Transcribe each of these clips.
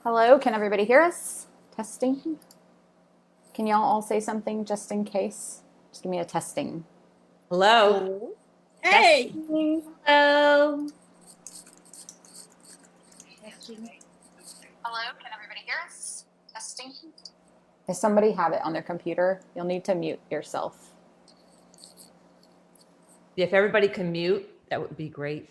Hello, can everybody hear us? Testing. Can y'all all say something just in case? Just give me a testing. Hello. Hello. Hey. Hello. Hello, can everybody hear us? Testing. If somebody have it on their computer, you'll need to mute yourself. If everybody can mute, that would be great.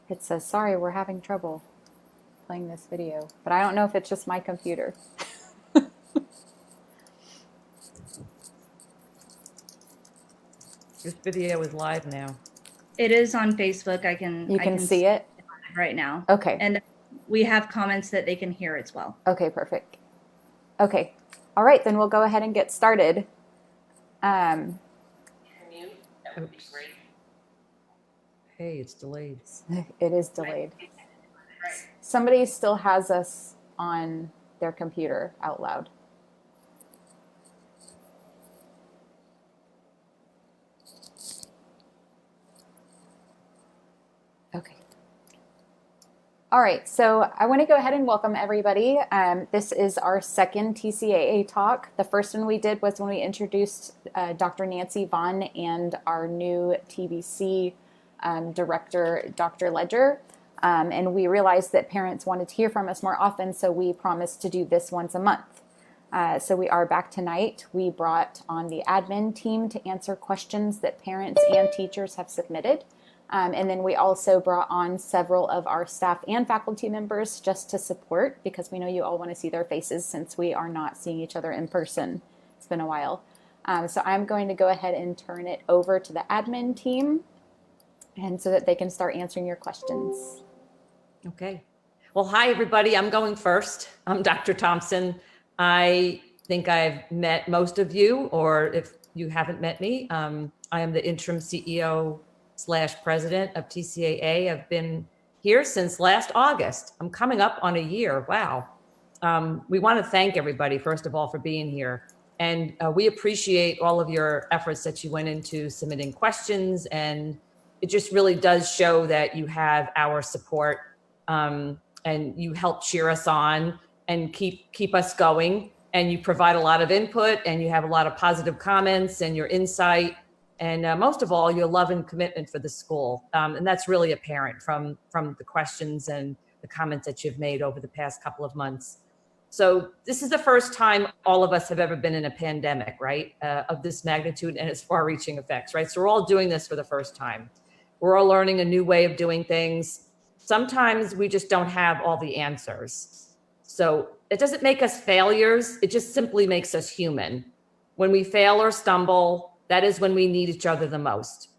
It says, sorry, we're having trouble playing this video, but I don't know if it's just my computer. This video is live now. It is on Facebook. You can see it right now. Okay. And we have comments that they can hear as well. Okay, perfect. Okay. All right, then we'll go ahead and get started. That would be great. Hey, it's delayed. It is delayed. Somebody still has us on their computer out loud. Okay. All right, so I want to go ahead and welcome everybody. This is our second TCAA talk. The first one we did was when we introduced Dr. Nancy Vaughn and our new TBC director, Dr. Ledger. And we realized that parents wanted to hear from us more often, so we promised to do this once a month. So we are back tonight. We brought on the admin team to answer questions that parents and teachers have submitted. And then we also brought on several of our staff and faculty members just to support, because we know you all want to see their faces since we are not seeing each other in person. It's been a while. So I'm going to go ahead and turn it over to the admin team, and so that they can start answering your questions. Okay. Well, hi, everybody. I'm going first. I'm Dr. Thompson. I think I've met most of you, or if you haven't met me, I am the interim CEO/president of TCAA. I've been here since last August. I'm coming up on a year. Wow. We want to thank everybody, first of all, for being here. And we appreciate all of your efforts that you went into submitting questions. And it just really does show that you have our support, and you help cheer us on and keep us going. And you provide a lot of input, and you have a lot of positive comments and your insight. And most of all, your love and commitment for the school. And that's really apparent from the questions and the comments that you've made over the past couple of months. So this is the first time all of us have ever been in a pandemic, right? Of this magnitude and its far-reaching effects, right? So we're all doing this for the first time. We're all learning a new way of doing things. Sometimes we just don't have all the answers. So it doesn't make us failures. It just simply makes us human. When we fail or stumble, that is when we need each other the most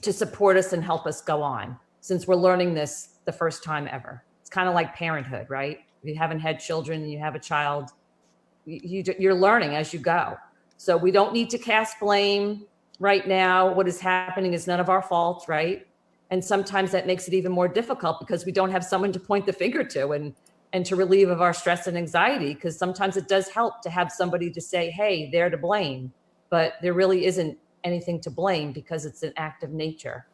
to support us and help us go on, since we're learning this the first time ever. It's kind of like parenthood, right? If you haven't had children and you have a child, you're learning as you go. So we don't need to cast blame right now. What is happening is none of our fault, right? And sometimes that makes it even more difficult because we don't have someone to point the finger to and to relieve of our stress and anxiety, because sometimes it does help to have somebody to say, hey, they're to blame. But there really isn't anything to blame because it's an act of nature.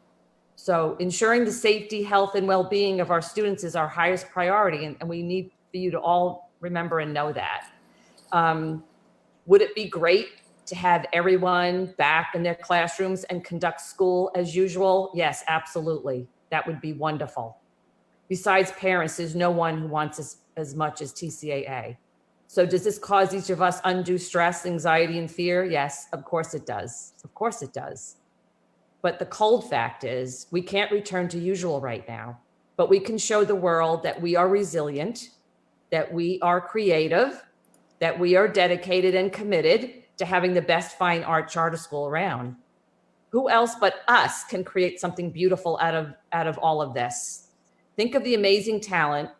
So ensuring the safety, health, and well-being of our students is our highest priority, and we need for you to all remember and know that. Would it be great to have everyone back in their classrooms and conduct school as usual? Yes, absolutely. That would be wonderful. Besides parents, there's no one who wants as much as TCAA. So does this cause each of us undue stress, anxiety, and fear? Yes, of course it does. Of course it does. But the cold fact is we can't return to usual right now, but we can show the world that we are resilient, that we are creative, that we are dedicated and committed to having the best fine art charter school around. Who else but us can create something beautiful out of all of this? Think of the amazing talent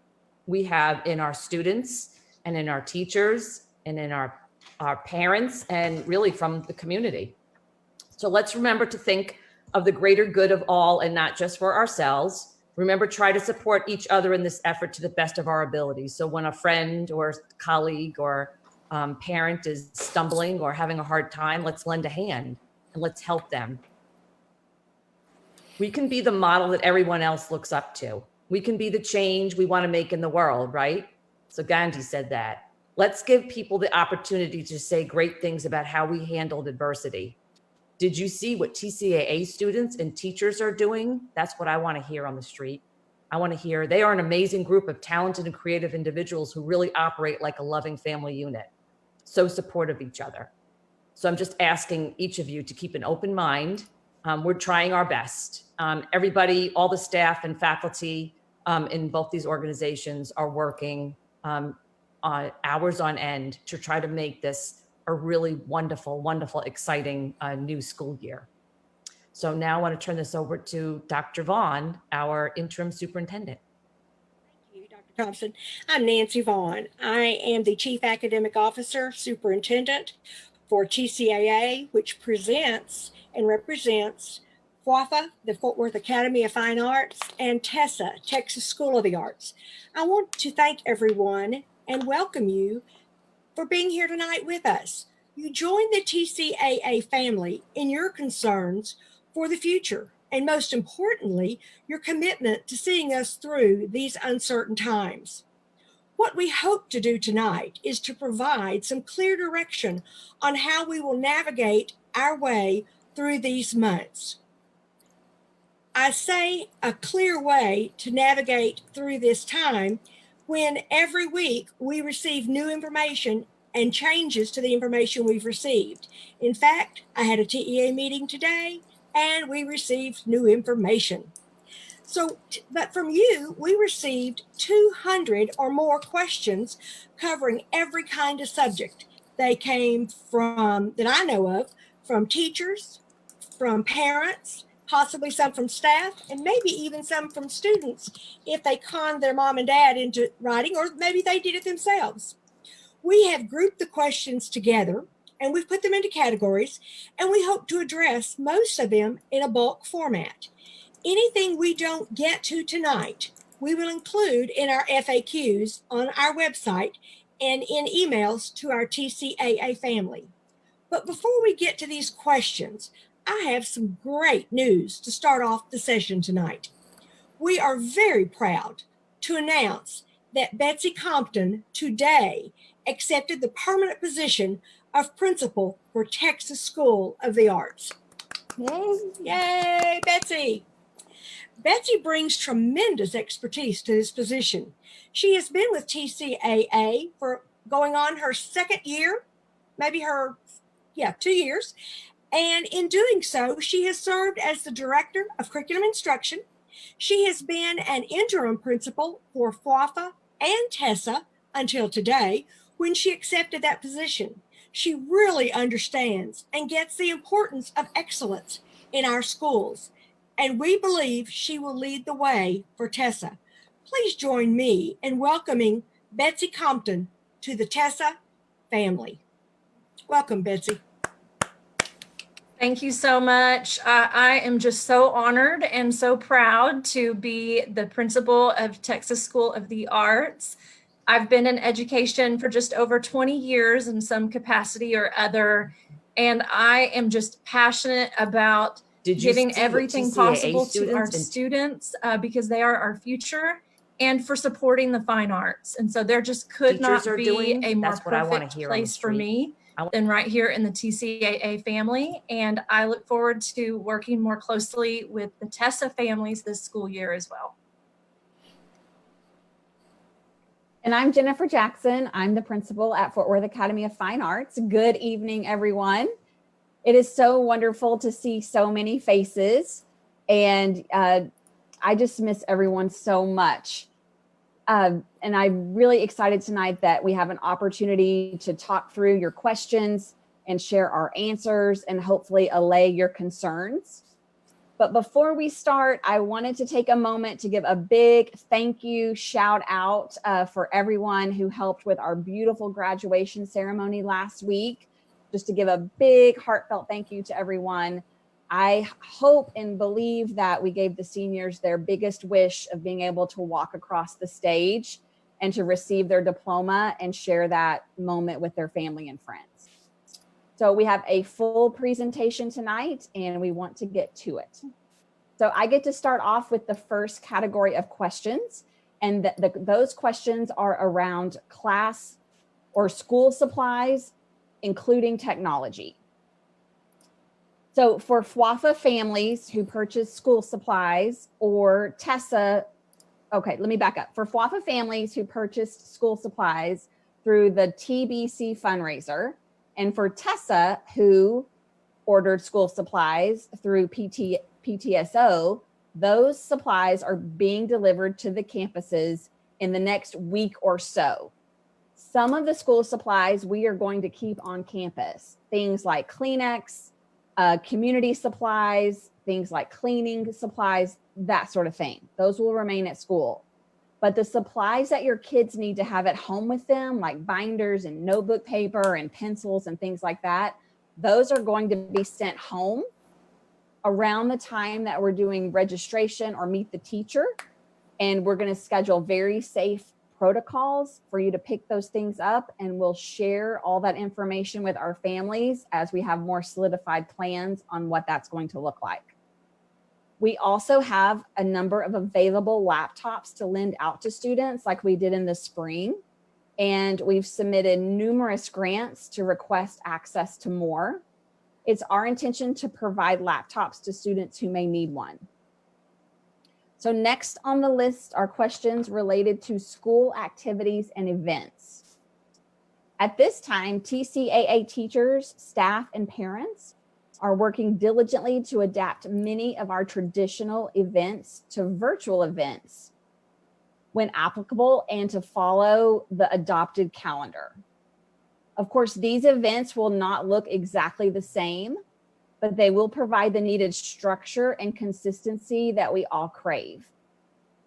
we have in our students and in our teachers and in our parents and really from the community. So let's remember to think of the greater good of all and not just for ourselves. Remember, try to support each other in this effort to the best of our abilities. So when a friend or colleague or parent is stumbling or having a hard time, let's lend a hand and let's help them. We can be the model that everyone else looks up to. We can be the change we want to make in the world, right? So Gandhi said that. Let's give people the opportunity to say great things about how we handled adversity. Did you see what TCAA students and teachers are doing? That's what I want to hear on the street. I want to hear they are an amazing group of talented and creative individuals who really operate like a loving family unit, so supportive of each other. So I'm just asking each of you to keep an open mind. We're trying our best. Everybody, all the staff and faculty in both these organizations are working hours on end to try to make this a really wonderful, wonderful, exciting new school year. So now I want to turn this over to Dr. Vaughn, our interim superintendent. Thank you, Dr. Thompson. I'm Nancy Vaughn. I am the Chief Academic Officer Superintendent for TCAA, which presents and represents FWAFA, the Fort Worth Academy of Fine Arts, and TESA, Texas School of the Arts. I want to thank everyone and welcome you for being here tonight with us. You join the TCAA family in your concerns for the future, and most importantly, your commitment to seeing us through these uncertain times. What we hope to do tonight is to provide some clear direction on how we will navigate our way through these months. I say a clear way to navigate through this time when every week we receive new information and changes to the information we've received. In fact, I had a TEA meeting today and we received new information. But from you, we received 200 or more questions covering every kind of subject. They came from, that I know of, from teachers, from parents, possibly some from staff, and maybe even some from students if they conned their mom and dad into writing, or maybe they did it themselves. We have grouped the questions together and we've put them into categories, and we hope to address most of them in a bulk format. Anything we don't get to tonight, we will include in our FAQs on our website and in emails to our TCAA family. But before we get to these questions, I have some great news to start off the session tonight. We are very proud to announce that Betsy Compton today accepted the permanent position of principal for Texas School of the Arts. Yay. Yay, Betsy! Betsy brings tremendous expertise to this position. She has been with TCAA for going on her second year, maybe 2 years. And in doing so, she has served as the Director of Curriculum Instruction. She has been an interim principal for FWAFA and TESA until today, when she accepted that position. She really understands and gets the importance of excellence in our schools, and we believe she will lead the way for TESA. Please join me in welcoming Betsy Compton to the TESA family. Welcome, Betsy. Thank you so much. I am just so honored and so proud to be the principal of Texas School of the Arts. I've been in education for just over 20 years in some capacity or other, and I am just passionate about giving everything possible to our students because they are our future, and for supporting the fine arts. And so there just could not be a more perfect place for me than right here in the TCAA family. And I look forward to working more closely with the TESA families this school year as well. And I'm Jennifer Jackson. I'm the principal at Fort Worth Academy of Fine Arts. Good evening, everyone. It is so wonderful to see so many faces, and I just miss everyone so much. And I'm really excited tonight that we have an opportunity to talk through your questions and share our answers and hopefully allay your concerns. But before we start, I wanted to take a moment to give a big thank you, shout out for everyone who helped with our beautiful graduation ceremony last week. Just to give a big heartfelt thank you to everyone. I hope and believe that we gave the seniors their biggest wish of being able to walk across the stage and to receive their diploma and share that moment with their family and friends. So we have a full presentation tonight and we want to get to it. So I get to start off with the first category of questions, and those questions are around class or school supplies, including technology. So for FWAFA families who purchase school supplies, or TESA, okay, let me back up. For FWAFA families who purchased school supplies through the TBC fundraiser, and for TESA who ordered school supplies through PTSO, those supplies are being delivered to the campuses in the next week or so. Some of the school supplies we are going to keep on campus, things like Kleenex, community supplies, things like cleaning supplies, that sort of thing. Those will remain at school. But the supplies that your kids need to have at home with them, like binders and notebook paper and pencils and things like that, those are going to be sent home around the time that we're doing registration or meet the teacher. And we're going to schedule very safe protocols for you to pick those things up, and we'll share all that information with our families as we have more solidified plans on what that's going to look like. We also have a number of available laptops to lend out to students like we did in the spring. And we've submitted numerous grants to request access to more. It's our intention to provide laptops to students who may need one. So next on the list are questions related to school activities and events. At this time, TCAA teachers, staff, and parents are working diligently to adapt many of our traditional events to virtual events when applicable and to follow the adopted calendar. Of course, these events will not look exactly the same, but they will provide the needed structure and consistency that we all crave.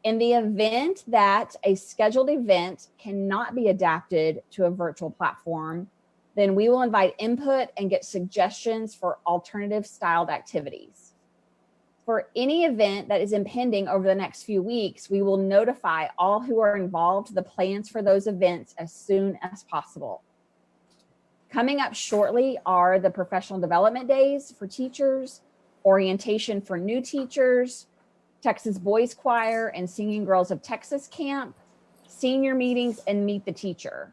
In the event that a scheduled event cannot be adapted to a virtual platform, then we will invite input and get suggestions for alternative styled activities. For any event that is impending over the next few weeks, we will notify all who are involved the plans for those events as soon as possible. Coming up shortly are the professional development days for teachers, orientation for new teachers, Texas Boys Choir and Singing Girls of Texas Camp, senior meetings, and Meet the Teacher.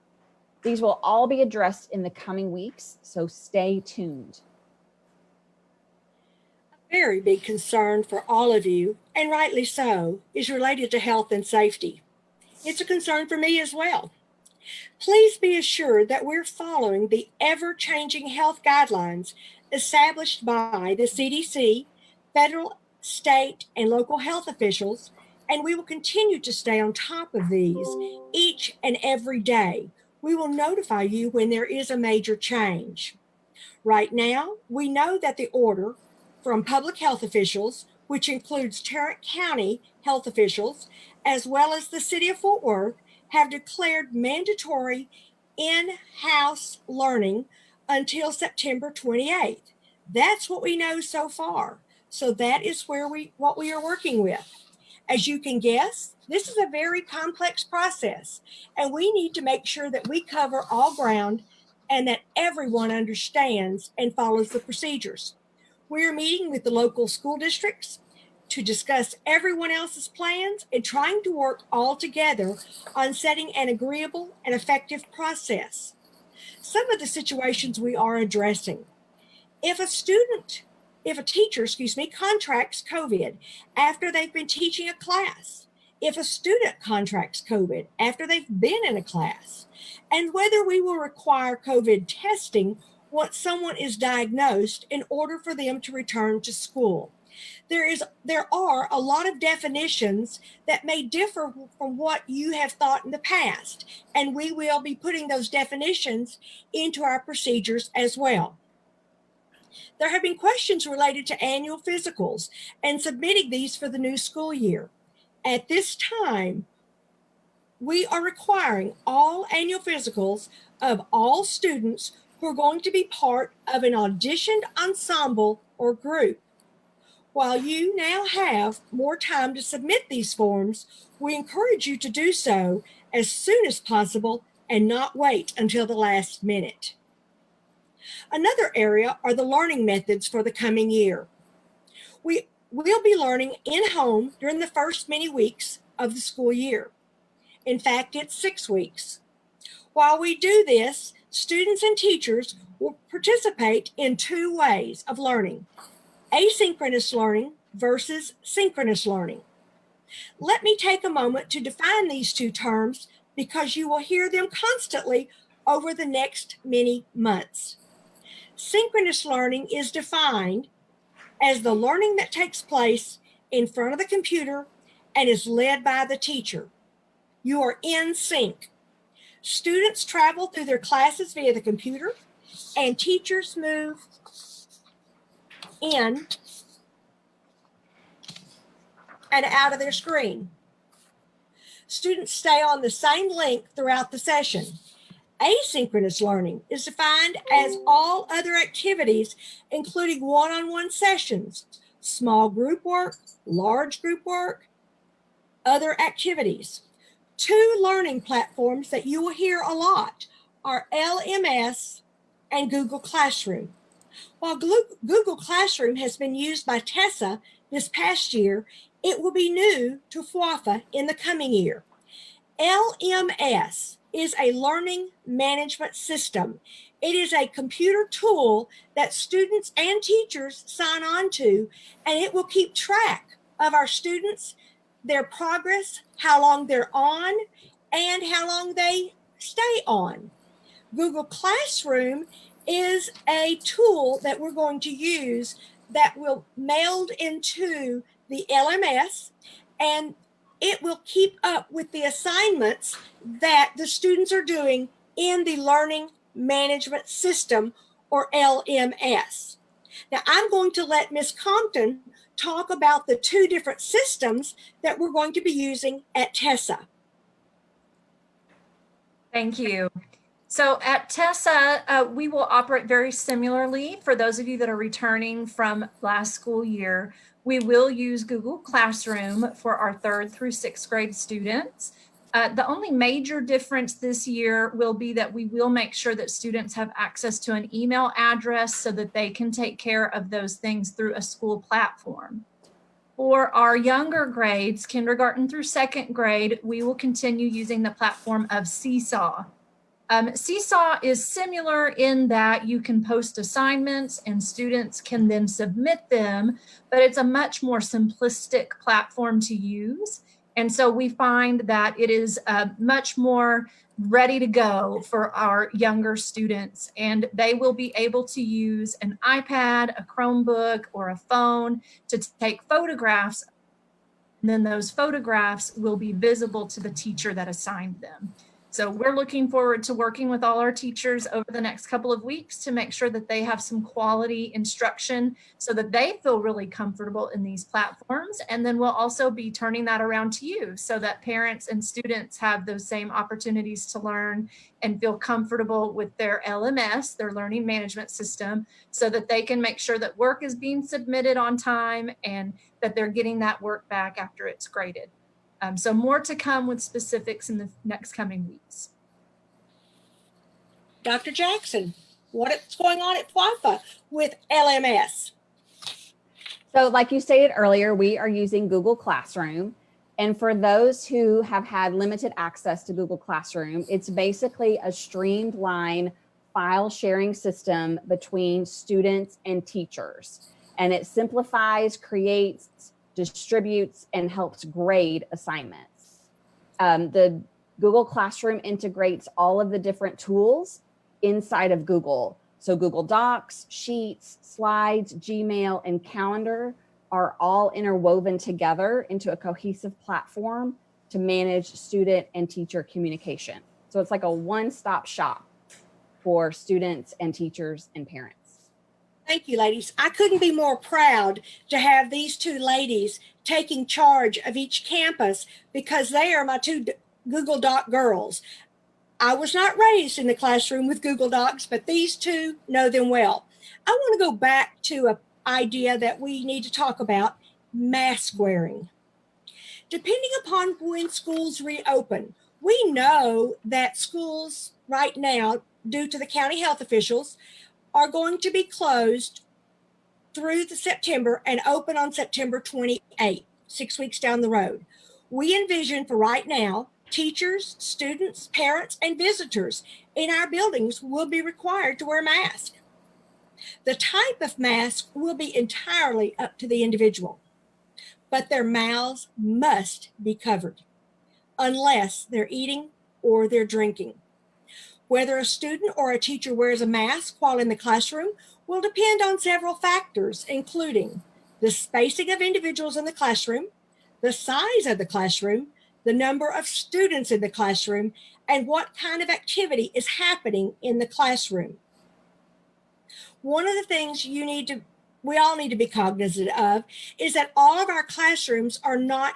These will all be addressed in the coming weeks, so stay tuned. A very big concern for all of you, and rightly so, is related to health and safety. It's a concern for me as well. Please be assured that we're following the ever-changing health guidelines established by the CDC, federal, state, and local health officials, and we will continue to stay on top of these each and every day. We will notify you when there is a major change. Right now, we know that the order from public health officials, which includes Tarrant County health officials, as well as the city of Fort Worth, have declared mandatory in-house learning until September 28th. That's what we know so far. So that is what we are working with. As you can guess, this is a very complex process, and we need to make sure that we cover all ground and that everyone understands and follows the procedures. We're meeting with the local school districts to discuss everyone else's plans and trying to work all together on setting an agreeable and effective process. Some of the situations we are addressing. If a teacher, contracts COVID after they've been teaching a class, if a student contracts COVID after they've been in a class, and whether we will require COVID testing once someone is diagnosed in order for them to return to school. There are a lot of definitions that may differ from what you have thought in the past, and we will be putting those definitions into our procedures as well. There have been questions related to annual physicals and submitting these for the new school year. At this time, we are requiring all annual physicals of all students who are going to be part of an auditioned ensemble or group. While you now have more time to submit these forms, we encourage you to do so as soon as possible and not wait until the last minute. Another area are the learning methods for the coming year. We will be learning in-home during the first many weeks of the school year. In fact, it's 6 weeks. While we do this, students and teachers will participate in 2 ways of learning: asynchronous learning versus synchronous learning. Let me take a moment to define these 2 terms because you will hear them constantly over the next many months. Synchronous learning is defined as the learning that takes place in front of the computer and is led by the teacher. You are in sync. Students travel through their classes via the computer, and teachers move in and out of their screen. Students stay on the same link throughout the session. Asynchronous learning is defined as all other activities, including one-on-one sessions, small group work, large group work, other activities. 2 learning platforms that you will hear a lot are LMS and Google Classroom. While Google Classroom has been used by TESA this past year, it will be new to FWAFA in the coming year. LMS is a learning management system. It is a computer tool that students and teachers sign on to, and it will keep track of our students, their progress, how long they're on, and how long they stay on. Google Classroom is a tool that we're going to use that will meld into the LMS, and it will keep up with the assignments that the students are doing in the Learning Management System, or LMS. Now, I'm going to let Ms. Compton talk about the 2 different systems that we're going to be using at TESA. Thank you. So at TESA, we will operate very similarly. For those of you that are returning from last school year, we will use Google Classroom for our 3rd through 6th grade students. The only major difference this year will be that we will make sure that students have access to an email address so that they can take care of those things through a school platform. For our younger grades, kindergarten through 2nd grade, we will continue using the platform of Seesaw. Seesaw is similar in that you can post assignments and students can then submit them, but it's a much more simplistic platform to use. And so we find that it is much more ready to go for our younger students, and they will be able to use an iPad, a Chromebook, or a phone to take photographs. And then those photographs will be visible to the teacher that assigned them. So we're looking forward to working with all our teachers over the next couple of weeks to make sure that they have some quality instruction so that they feel really comfortable in these platforms. And then we'll also be turning that around to you so that parents and students have those same opportunities to learn and feel comfortable with their LMS, their learning management system, so that they can make sure that work is being submitted on time and that they're getting that work back after it's graded. So more to come with specifics in the next coming weeks. Dr. Jackson, what's going on at FWAFA with LMS? So like you stated earlier, we are using Google Classroom. And for those who have had limited access to Google Classroom, it's basically a streamlined file sharing system between students and teachers. And it simplifies, creates, distributes, and helps grade assignments. The Google Classroom integrates all of the different tools inside of Google. So Google Docs, Sheets, Slides, Gmail, and Calendar are all interwoven together into a cohesive platform to manage student and teacher communication. So it's like a one-stop shop for students and teachers and parents. Thank you, ladies. I couldn't be more proud to have these 2 ladies taking charge of each campus because they are my 2 Google Doc girls. I was not raised in the classroom with Google Docs, but these 2 know them well. I want to go back to idea that we need to talk about, mask wearing. Depending upon when schools reopen, we know that schools right now, due to the county health officials, are going to be closed through the September and open on September 28th, 6 weeks down the road. We envision for right now, teachers, students, parents, and visitors in our buildings will be required to wear masks. The type of mask will be entirely up to the individual, but their mouths must be covered unless they're eating or they're drinking. Whether a student or a teacher wears a mask while in the classroom will depend on several factors, including the spacing of individuals in the classroom, the size of the classroom, the number of students in the classroom, and what kind of activity is happening in the classroom. One of the things we all need to be cognizant of is that all of our classrooms are not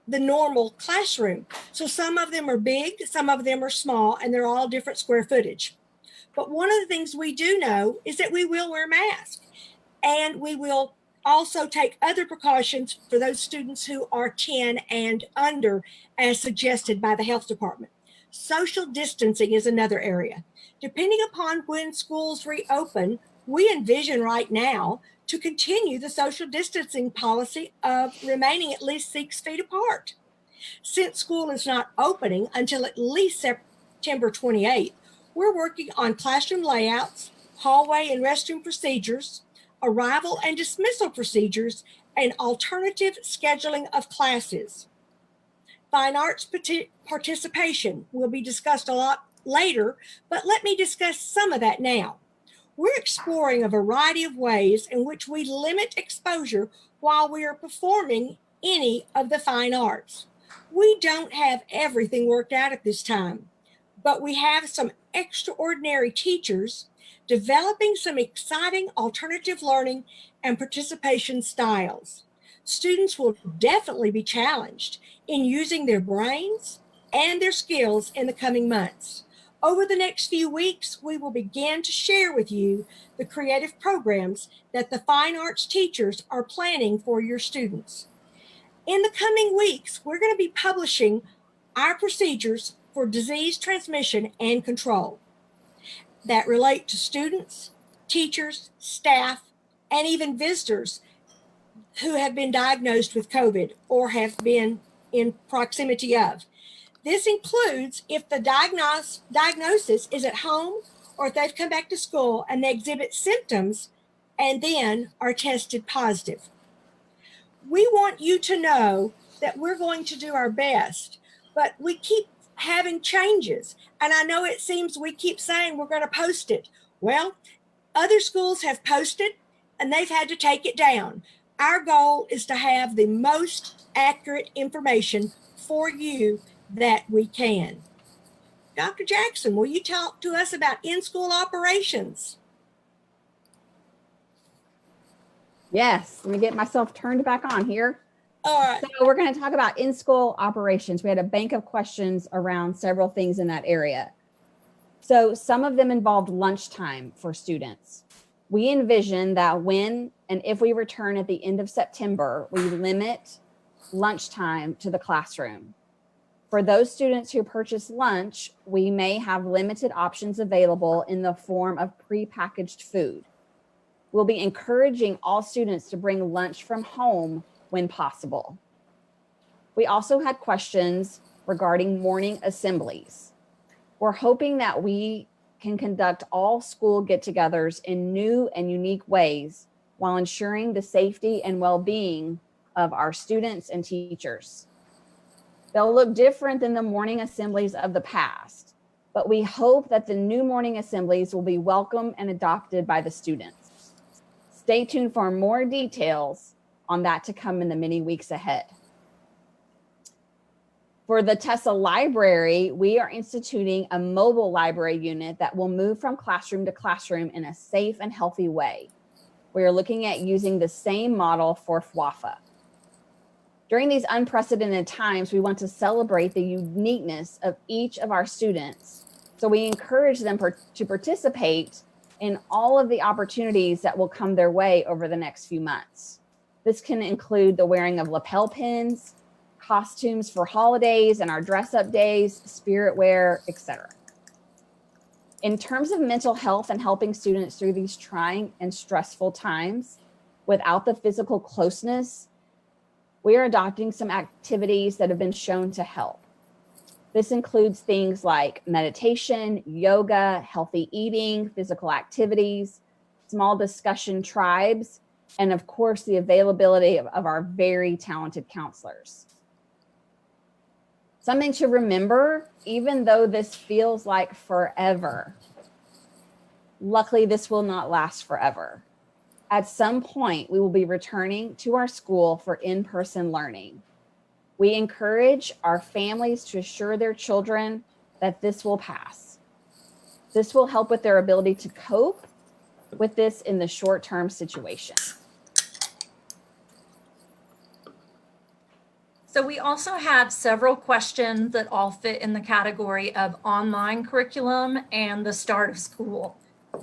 the normal classroom. So some of them are big, some of them are small, and they're all different square footage. But one of the things we do know is that we will wear masks, and we will also take other precautions for those students who are 10 and under, as suggested by the health department. Social distancing is another area. Depending upon when schools reopen, we envision right now to continue the social distancing policy of remaining at least 6 feet apart. Since school is not opening until at least September 28th, we're working on classroom layouts, hallway and restroom procedures, arrival and dismissal procedures, and alternative scheduling of classes. Fine arts participation will be discussed a lot later, but let me discuss some of that now. We're exploring a variety of ways in which we limit exposure while we are performing any of the fine arts. We don't have everything worked out at this time, but we have some extraordinary teachers developing some exciting alternative learning and participation styles. Students will definitely be challenged in using their brains and their skills in the coming months. Over the next few weeks, we will begin to share with you the creative programs that the fine arts teachers are planning for your students. In the coming weeks, we're going to be publishing our procedures for disease transmission and control that relate to students, teachers, staff, and even visitors who have been diagnosed with COVID or have been in proximity of. This includes if the diagnosis is at home or if they've come back to school and they exhibit symptoms and then are tested positive. We want you to know that we're going to do our best, but we keep having changes. And I know it seems we keep saying we're going to post it. Well, other schools have posted and they've had to take it down. Our goal is to have the most accurate information for you that we can. Dr. Jackson, will you talk to us about in-school operations? Yes, let me get myself turned back on here. All right. So we're going to talk about in-school operations. We had a bank of questions around several things in that area. So some of them involved lunchtime for students. We envision that when and if we return at the end of September, we limit lunchtime to the classroom. For those students who purchase lunch, we may have limited options available in the form of prepackaged food. We'll be encouraging all students to bring lunch from home when possible. We also had questions regarding morning assemblies. We're hoping that we can conduct all school get-togethers in new and unique ways while ensuring the safety and well-being of our students and teachers. They'll look different than the morning assemblies of the past, but we hope that the new morning assemblies will be welcome and adopted by the students. Stay tuned for more details on that to come in the many weeks ahead. For the TESA library, we are instituting a mobile library unit that will move from classroom to classroom in a safe and healthy way. We are looking at using the same model for FWAFA. During these unprecedented times, we want to celebrate the uniqueness of each of our students. So we encourage them to participate in all of the opportunities that will come their way over the next few months. This can include the wearing of lapel pins, costumes for holidays and our dress up days, spirit wear, etc. In terms of mental health and helping students through these trying and stressful times without the physical closeness, we are adopting some activities that have been shown to help. This includes things like meditation, yoga, healthy eating, physical activities, small discussion tribes, and of course, the availability of our very talented counselors. Something to remember, even though this feels like forever, luckily this will not last forever. At some point, we will be returning to our school for in-person learning. We encourage our families to assure their children that this will pass. This will help with their ability to cope with this in the short-term situation. So we also have several questions that all fit in the category of online curriculum and the start of school.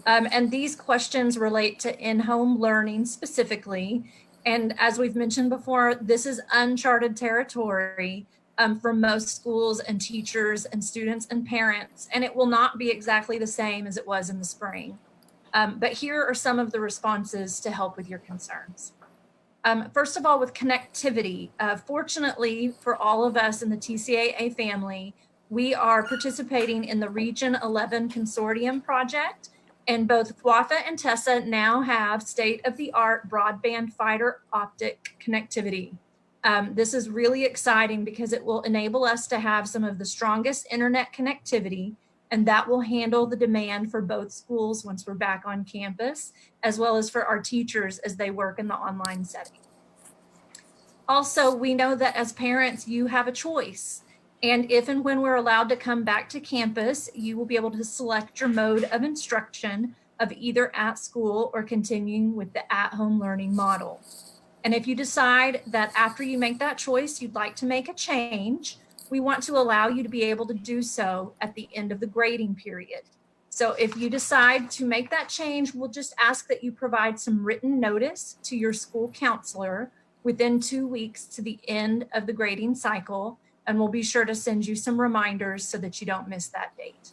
And these questions relate to in-home learning specifically. And as we've mentioned before, this is uncharted territory for most schools and teachers and students and parents, and it will not be exactly the same as it was in the spring. But here are some of the responses to help with your concerns. First of all, with connectivity, fortunately for all of us in the TCAA family, we are participating in the Region 11 Consortium project, and both FWAFA and TESA now have state-of-the-art broadband fiber optic connectivity. This is really exciting because it will enable us to have some of the strongest internet connectivity, and that will handle the demand for both schools once we're back on campus, as well as for our teachers as they work in the online setting. Also, we know that as parents, you have a choice. And if and when we're allowed to come back to campus, you will be able to select your mode of instruction of either at school or continuing with the at-home learning model. And if you decide that after you make that choice, you'd like to make a change, we want to allow you to be able to do so at the end of the grading period. So if you decide to make that change, we'll just ask that you provide some written notice to your school counselor within 2 weeks to the end of the grading cycle, and we'll be sure to send you some reminders so that you don't miss that date.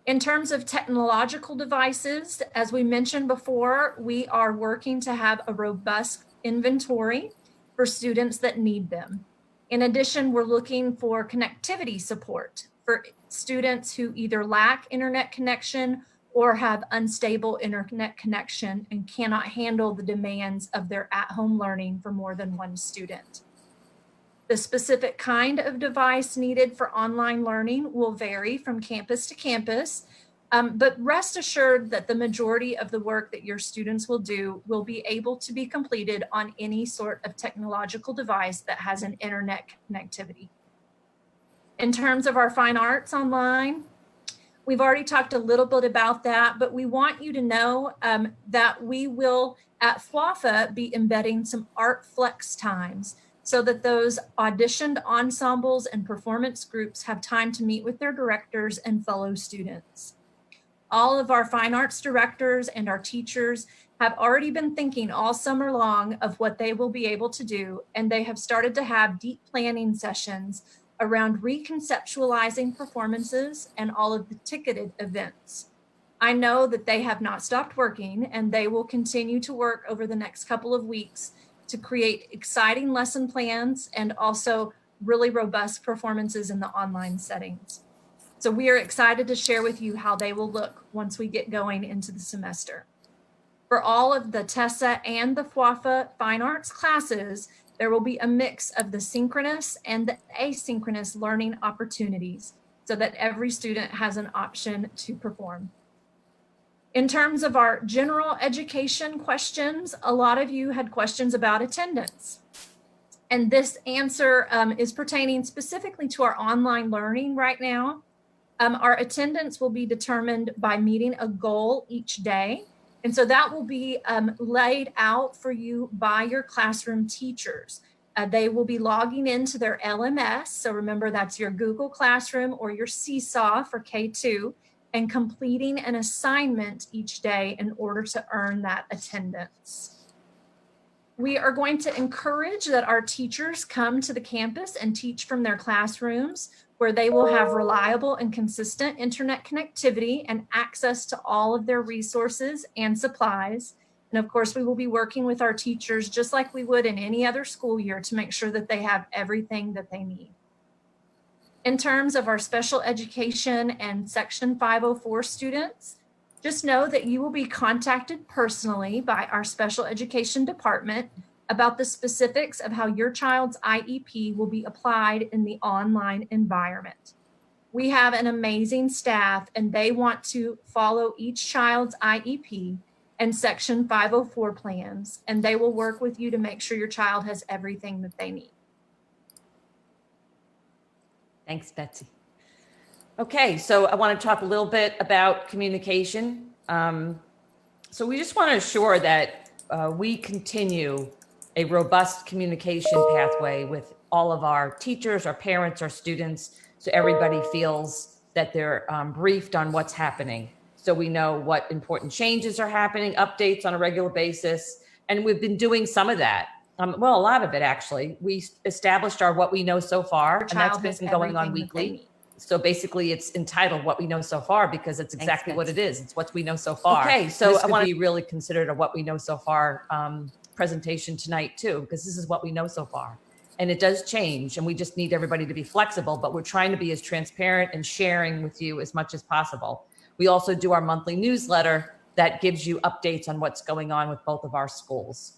In terms of technological devices, as we mentioned before, we are working to have a robust inventory for students that need them. In addition, we're looking for connectivity support for students who either lack internet connection or have unstable internet connection and cannot handle the demands of their at-home learning for more than one student. The specific kind of device needed for online learning will vary from campus to campus, but rest assured that the majority of the work that your students will do will be able to be completed on any sort of technological device that has an internet connectivity. In terms of our fine arts online, we've already talked a little bit about that, but we want you to know that we will at FWAFA be embedding some art flex times so that those auditioned ensembles and performance groups have time to meet with their directors and fellow students. All of our fine arts directors and our teachers have already been thinking all summer long of what they will be able to do, and they have started to have deep planning sessions around reconceptualizing performances and all of the ticketed events. I know that they have not stopped working, and they will continue to work over the next couple of weeks to create exciting lesson plans and also really robust performances in the online settings. So we are excited to share with you how they will look once we get going into the semester. For all of the TESA and the FWAFA fine arts classes, there will be a mix of the synchronous and the asynchronous learning opportunities so that every student has an option to perform. In terms of our general education questions, a lot of you had questions about attendance. And this answer is pertaining specifically to our online learning right now. Our attendance will be determined by meeting a goal each day. And so that will be laid out for you by your classroom teachers. They will be logging into their LMS. So remember, that's your Google Classroom or your Seesaw for K2. and completing an assignment each day in order to earn that attendance. We are going to encourage that our teachers come to the campus and teach from their classrooms, where they will have reliable and consistent internet connectivity and access to all of their resources and supplies. And of course, we will be working with our teachers just like we would in any other school year to make sure that they have everything that they need. In terms of our special education and Section 504 students, just know that you will be contacted personally by our special education department about the specifics of how your child's IEP will be applied in the online environment. We have an amazing staff, and they want to follow each child's IEP and Section 504 plans, and they will work with you to make sure your child has everything that they need. Thanks, Betsy. Okay, so I want to talk a little bit about communication. So we just want to assure that we continue a robust communication pathway with all of our teachers, our parents, our students, so everybody feels that they're briefed on what's happening. So we know what important changes are happening, updates on a regular basis. And we've been doing some of that. Well, a lot of it, actually. We established our what we know so far, and that's been going on weekly. So basically it's entitled What We Know So Far because it's exactly what it is. It's what we know so far. Okay, so I want to be really considered a what we know so far presentation tonight too, because this is what we know so far. And it does change, and we just need everybody to be flexible, but we're trying to be as transparent and sharing with you as much as possible. We also do our monthly newsletter that gives you updates on what's going on with both of our schools.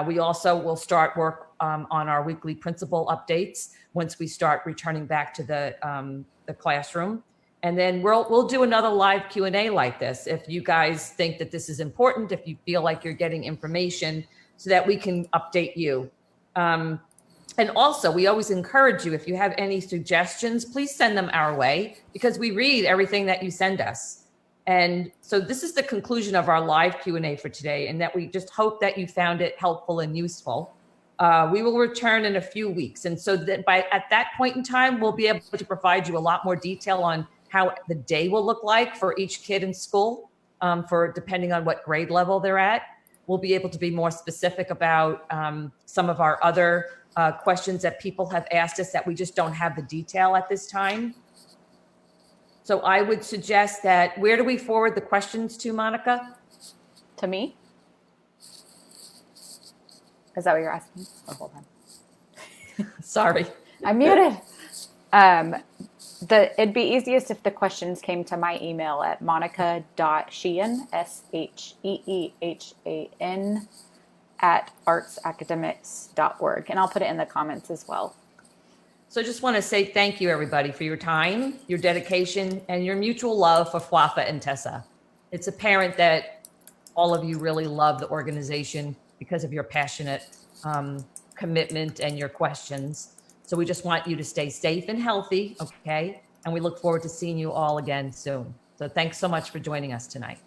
We also will start work on our weekly principal updates once we start returning back to the classroom. And then we'll do another live Q&A like this. If you guys think that this is important, if you feel like you're getting information so that we can update you. And also, we always encourage you, if you have any suggestions, please send them our way because we read everything that you send us. And so this is the conclusion of our live Q&A for today, and that we just hope that you found it helpful and useful. We will return in a few weeks. And so that at that point in time, we'll be able to provide you a lot more detail on how the day will look like for each kid in school, depending on what grade level they're at. We'll be able to be more specific about some of our other questions that people have asked us that we just don't have the detail at this time. So I would suggest that, where do we forward the questions to, Monica? To me? Is that what you're asking? Oh, hold on. Sorry. I'm muted. It'd be easiest if the questions came to my email at monica.sheehan, SHEEHAN, @artsacademics.org. And I'll put it in the comments as well. So I just want to say thank you, everybody, for your time, your dedication, and your mutual love for Flafa and Tessa. It's apparent that all of you really love the organization because of your passionate commitment and your questions. So we just want you to stay safe and healthy, okay? And we look forward to seeing you all again soon. So thanks so much for joining us tonight.